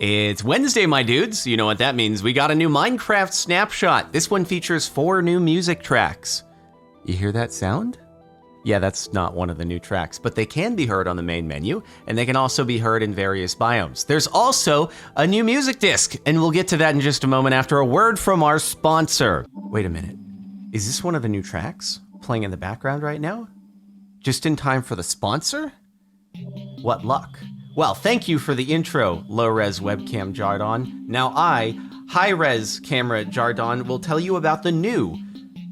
It's Wednesday, my dudes. You know what that means. We got a new Minecraft Snapshot. This one features 4 new music tracks. You hear that sound? Yeah, that's not one of the new tracks, but they can be heard on the main menu, and they can also be heard in various biomes. There's also a new music disc, and we'll get to that in just a moment after a word from our sponsor. Wait a minute. Is this one of the new tracks playing in the background right now? Just in time for the sponsor? What luck. Well, thank you for the intro, low-res webcam Jardon. Now I, high-res camera Jardon, will tell you about the new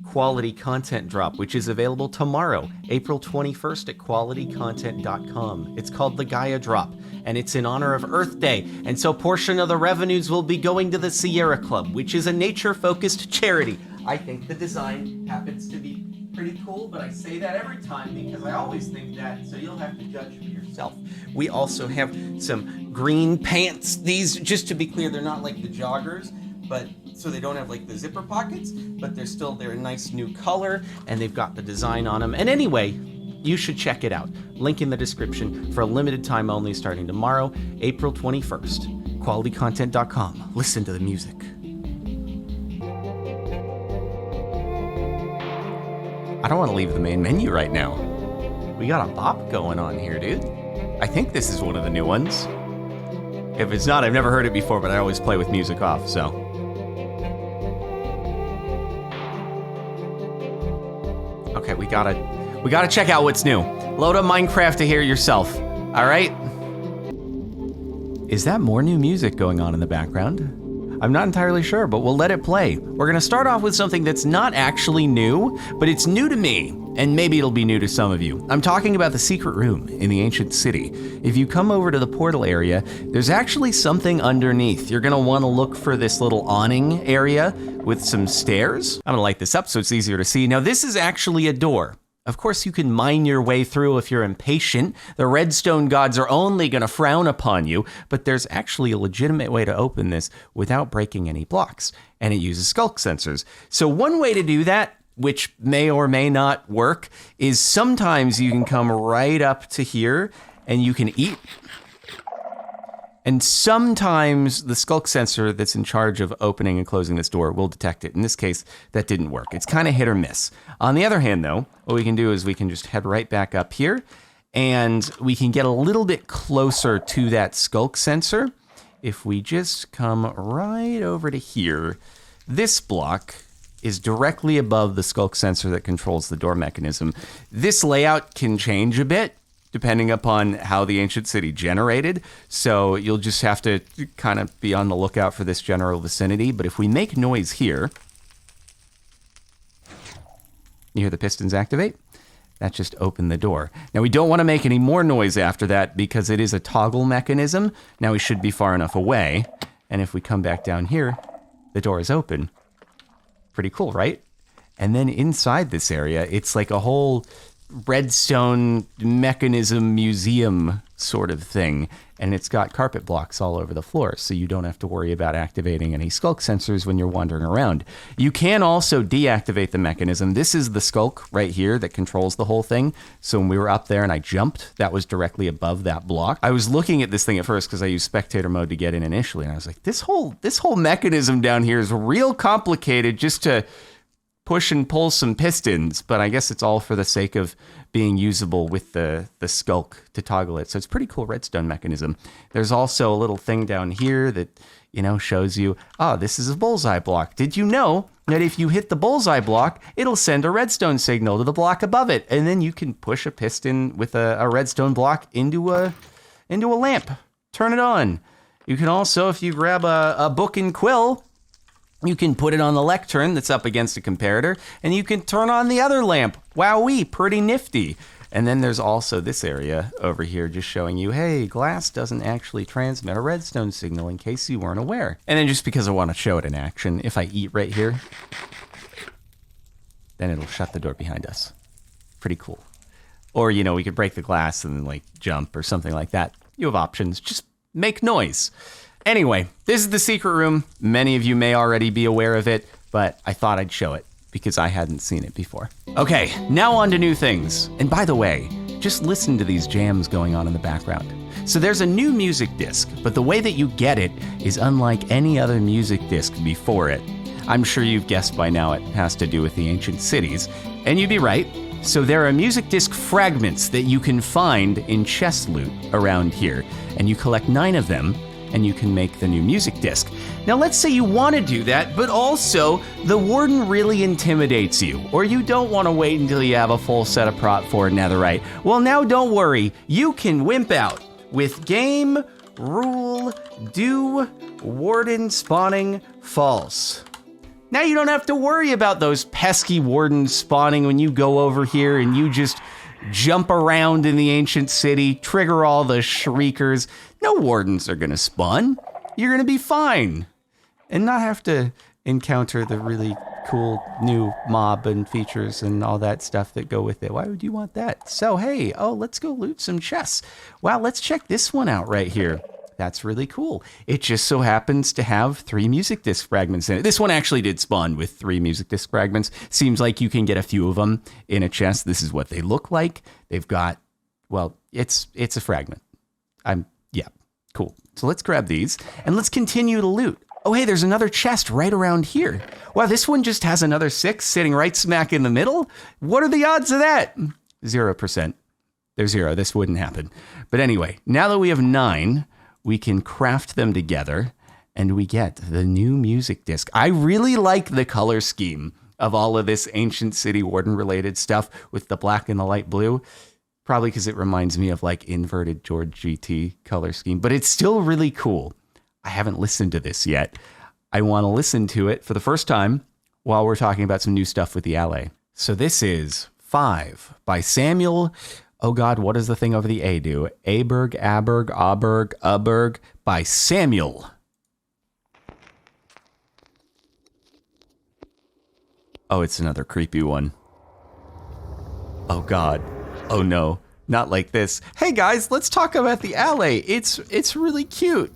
quality content drop, which is available tomorrow, April 21st at qualitycontent.com. It's called the Gaia Drop, and it's in honor of Earth Day, and so portion of the revenues will be going to the Sierra Club, which is a nature-focused charity. I think the design happens to be pretty cool, but I say that every time because I always think that, so you'll have to judge for yourself. We also have some green pants. These, just to be clear, they're not like the joggers, but so they don't have like the zipper pockets, but they're a nice new color, and they've got the design on them. And anyway, you should check it out. Link in the description for a limited time only starting tomorrow, April 21st. QualityContent.com. Listen to the music. I don't want to leave the main menu right now. We got a bop going on here, dude. I think this is one of the new ones. If it's not, I've never heard it before, but I always play with music off, so. Okay, we gotta check out what's new. Load up Minecraft to hear it yourself, all right? Is that more new music going on in the background? I'm not entirely sure, but we'll let it play. We're gonna start off with something that's not actually new, but it's new to me, and maybe it'll be new to some of you. I'm talking about the secret room in the ancient city. If you come over to the portal area, there's actually something underneath. You're gonna wanna look for this little awning area with some stairs. I'm gonna light this up so it's easier to see. Now this is actually a door. Of course, you can mine your way through if you're impatient. The redstone gods are only going to frown upon you, but there's actually a legitimate way to open this without breaking any blocks, and it uses skulk sensors. So one way to do that, which may or may not work, is sometimes you can come right up to here and you can eat. And sometimes the skulk sensor that's in charge of opening and closing this door will detect it. In this case, that didn't work. It's kind of hit or miss. On the other hand, though, what we can do is we can just head right back up here, and we can get a little bit closer to that skulk sensor. If we just come right over to here, this block is directly above the skulk sensor that controls the door mechanism. This layout can change a bit depending upon how the ancient city generated. So you'll just have to kind of be on the lookout for this general vicinity. But if we make noise here, you hear the pistons activate? That just opened the door. Now we don't want to make any more noise after that because it is a toggle mechanism. Now we should be far enough away. And if we come back down here, the door is open. Pretty cool, right? And then inside this area, it's like a whole redstone mechanism museum sort of thing, and it's got carpet blocks all over the floor, so you don't have to worry about activating any skulk sensors when you're wandering around. You can also deactivate the mechanism. This is the skulk right here that controls the whole thing. So when we were up there and I jumped, that was directly above that block. I was looking at this thing at first because I used spectator mode to get in initially, and I was like, this whole mechanism down here is real complicated just to push and pull some pistons, but I guess it's all for the sake of being usable with the skulk to toggle it. So it's a pretty cool redstone mechanism. There's also a little thing down here that, shows you, this is a bullseye block. Did you know that if you hit the bullseye block, it'll send a redstone signal to the block above it, and then you can push a piston with a redstone block into a lamp. Turn it on. You can also, if you grab a book and quill, you can put it on the lectern that's up against a comparator, and you can turn on the other lamp. Wowee, pretty nifty. And then there's also this area over here just showing you, hey, glass doesn't actually transmit a redstone signal in case you weren't aware. And then just because I want to show it in action, if I eat right here, then it'll shut the door behind us. Pretty cool. Or, we could break the glass and then jump or something like that. You have options. Just make noise. Anyway, this is the secret room. Many of you may already be aware of it, but I thought I'd show it because I hadn't seen it before. Okay, now on to new things. And by the way, just listen to these jams going on in the background. So there's a new music disc, but the way that you get it is unlike any other music disc before it. I'm sure you've guessed by now it has to do with the ancient cities, and you'd be right. So there are music disc fragments that you can find in chest loot around here, and you collect 9 of them, and you can make the new music disc. Now let's say you want to do that, but also the warden really intimidates you, or you don't want to wait until you have a full set of prop for netherite. Well, now don't worry, you can wimp out with game rule do warden spawning false. Now you don't have to worry about those pesky wardens spawning when you go over here and you just jump around in the ancient city, trigger all the shriekers. No wardens are gonna spawn. You're gonna be fine and not have to encounter the really cool new mob and features and all that stuff that go with it. Why would you want that? So, hey, let's go loot some chests. Wow, let's check this one out right here. That's really cool. It just so happens to have 3 music disc fragments in it. This one actually did spawn with 3 music disc fragments. Seems like you can get a few of them in a chest. This is what they look like. They've got, well, it's a fragment. Yeah, cool. So let's grab these and let's continue to loot. Oh, hey, there's another chest right around here. Wow, this one just has another 6 sitting right smack in the middle. What are the odds of that? 0%. They're 0. This wouldn't happen. But anyway, now that we have 9, we can craft them together and we get the new music disc. I really like the color scheme of all of this ancient city warden related stuff with the black and the light blue. Probably because it reminds me of like inverted George GT color scheme, but it's still really cool. I haven't listened to this yet. I want to listen to it for the first time while we're talking about some new stuff with the alley. So this is 5 by Samuel. Oh God, what does the thing over the A do? Aberg by Samuel. Oh, it's another creepy one. Oh God. Oh no, not like this. Hey guys, let's talk about the alley. It's really cute.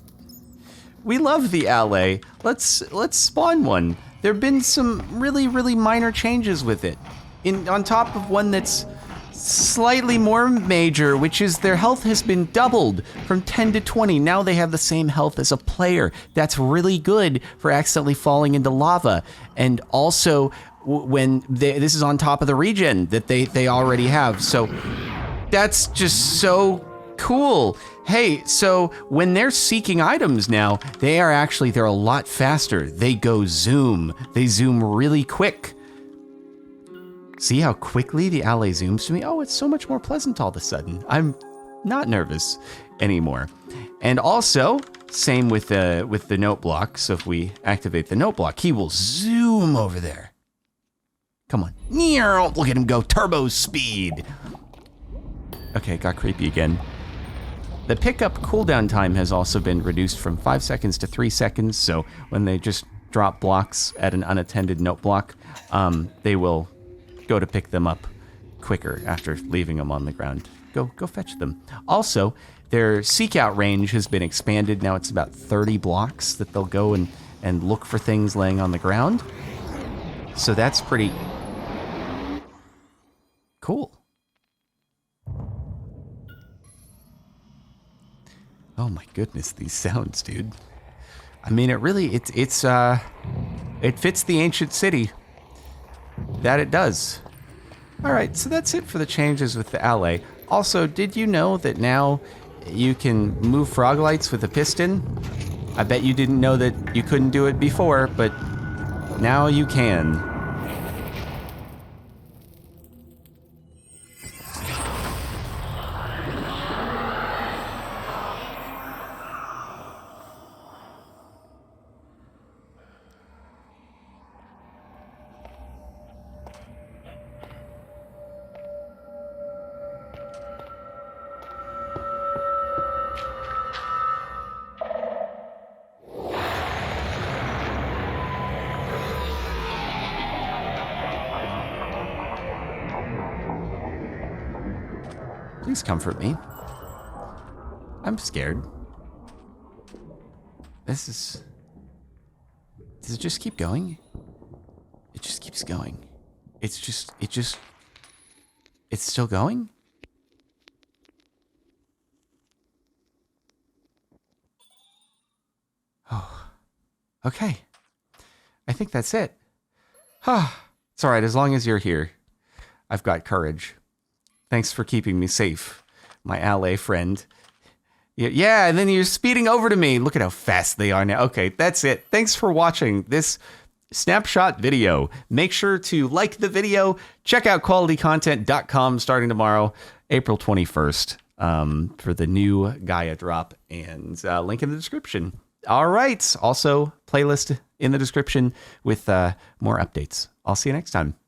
We love the alley. Let's spawn one. There've been some really, really minor changes with it. On top of one that's slightly more major, which is their health has been doubled from 10 to 20. Now they have the same health as a player. That's really good for accidentally falling into lava. And also when this is on top of the regen that they already have. So that's just so cool. Hey, so when they're seeking items now, they're a lot faster. They go zoom. They zoom really quick. See how quickly the alley zooms to me? Oh, it's so much more pleasant all of a sudden. I'm not nervous anymore. And also, same with the note block. So if we activate the note block, he will zoom over there. Come on. Look at him go, turbo speed. Okay, got creepy again. The pickup cooldown time has also been reduced from 5 seconds to 3 seconds. So when they just drop blocks at an unattended note block, they will go to pick them up quicker after leaving them on the ground. Go fetch them. Also, their seek out range has been expanded. Now it's about 30 blocks that they'll go and look for things laying on the ground. So that's pretty cool. Oh my goodness, these sounds, dude. I mean, it fits the ancient city. That it does. All right, so that's it for the changes with the alley. Also, did you know that now you can move frog lights with a piston? I bet you didn't know that you couldn't do it before, but now you can. Please comfort me. I'm scared. Does it just keep going? It just keeps going. It's still going? Okay. I think that's it. It's all right. As long as you're here, I've got courage. Thanks for keeping me safe, my ally friend. Yeah, and then you're speeding over to me. Look at how fast they are now. Okay, that's it. Thanks for watching this Snapshot video. Make sure to like the video. Check out qualitycontent.com starting tomorrow, April 21st, for the new Gaia drop, and link in the description. All right. Also, playlist in the description with more updates. I'll see you next time.